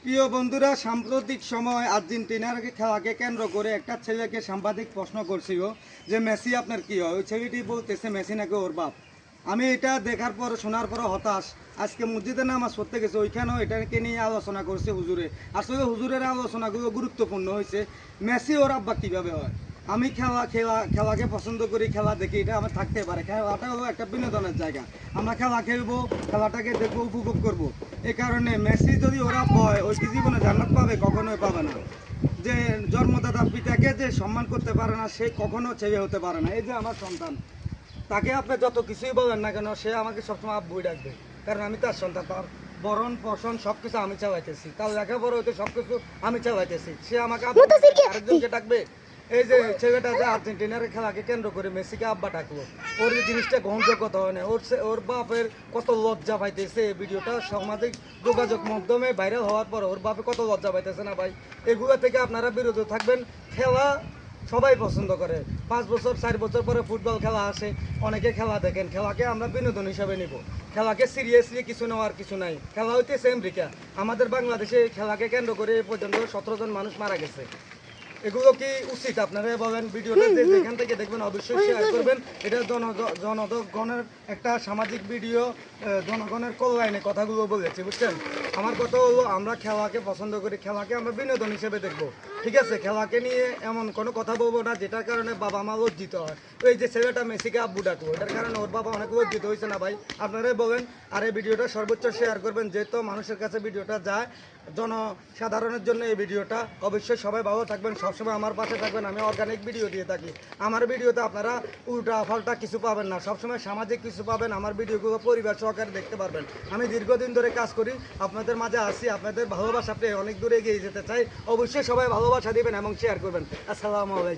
প্রিয় বন্ধুরা, সাম্প্রতিক সময় আর্জেন্টিনার খেলাকে কেন্দ্র করে একটা ছেলেকে সাংবাদিক প্রশ্ন করছিল যে মেসি আপনার কি হয়। ওই ছেলেটি বলতেছে মেসি নাকি ওর বাপ। আমি এটা দেখার পর শোনার পর হতাশ। আজকে মসজিদে নামাজ পড়তে গেছে, ওইখানেও এটাকে নিয়ে আলোচনা করছে হুজুরে। আসলে হুজুরের আলোচনাগুলো গুরুত্বপূর্ণ হয়েছে। মেসি ওর আব্বা কীভাবে হয়। আমি খেলাকে পছন্দ করি, খেলা দেখি, এটা আমার থাকতে পারে। খেলাটা হলো একটা বিনোদনের জায়গা। আমরা খেলা খেলবো, খেলাটাকে দেখবো, উপভোগ করব। এই কারণে মেসি যদি ওরা হয়, ওই কি জীবনে জান্নাত পাবে? কখনোই পাবে না। যে জন্মদাতা পিতাকে যে সম্মান করতে পারে না, সে কখনো ছেলে হতে পারে না। এই যে আমার সন্তান, তাকে আপনি যত কিছুই বলেন না কেন, সে আমাকে সবসময় আব্বুই ডাকবে, কারণ আমি তার সন্তান। তার বরণ পোষণ সব কিছু আমি চালাইতেছি, তার লেখাপড়া হইতে সব কিছু আমি চালাইতেছি। সে আমাকে আরেকজনকে ডাকবে? এই যে ছেলেটা যে আর্জেন্টিনার খেলাকে কেন্দ্র করে মেসিকে আব্বা ডাকলো, ওর এই জিনিসটা গ্রহণযোগ্যতা হয় না। ওর বাপের কত লজ্জা পাইতেছে। এই ভিডিওটা সামাজিক যোগাযোগ মাধ্যমে ভাইরাল হওয়ার পর ওর বাপে কত লজ্জা পাইতেছে না ভাই। এগুলো থেকে আপনারা বিরত থাকবেন। খেলা সবাই পছন্দ করে। 5 বছর 4 বছর পরে ফুটবল খেলা আসে, অনেকে খেলা দেখেন। খেলাকে আমরা বিনোদন হিসাবে নিব, খেলাকে সিরিয়াসলি কিছু নেওয়ার কিছু নাই। খেলা হইতেছে আমেরিকা, আমাদের বাংলাদেশে খেলাকে কেন্দ্র করে এ পর্যন্ত 17 জন মানুষ মারা গেছে। এগুলো কি উচিত? আপনারা বলেন। ভিডিওটা যেখান থেকে দেখবেন অবশ্যই শেয়ার করবেন। এটা জনগণের একটা সামাজিক ভিডিও, জনগণের কল্যাণে কথাগুলো বলেছি, বুঝছেন? আমার কথা হলো, আমরা খেলাকে পছন্দ করি, খেলাকে আমরা বিনোদন হিসেবে দেখবো, ঠিক আছে? খেলাকে নিয়ে এমন কোনো কথা বলবো না যেটার কারণে বাবা মা লজ্জিত হয়। তো এই যে ছেলেটা মেসিকে আব্বু ডাকলো, এটার কারণে ওর বাবা অনেক লজ্জিত হয়েছে না ভাই? আপনারাই বলেন। আর এই ভিডিওটা সর্বোচ্চ শেয়ার করবেন, যেহেতু মানুষের কাছে ভিডিওটা যায়, জনসাধারণের জন্য এই ভিডিওটা। অবশ্যই সবাই ভালো থাকবেন, সবসময় আমার পাশে থাকবেন। আমি অর্গানিক ভিডিও দিয়ে থাকি। আমার ভিডিওতে আপনারা উল্টা পাল্টা কিছু পাবেন না, সবসময় সামাজিক কিছু পাবেন। আমার ভিডিওগুলো পরিবার সহকারে দেখতে পারবেন। আমি দীর্ঘদিন ধরে কাজ করি, আপনাদের মাঝে আসি, আপনাদের ভালোবাসা পেয়ে অনেক দূরে এগিয়ে যেতে চাই। অবশ্যই সবাই ভালোবাসা দিবেন এবং শেয়ার করবেন। আসসালামু আলাইকুম।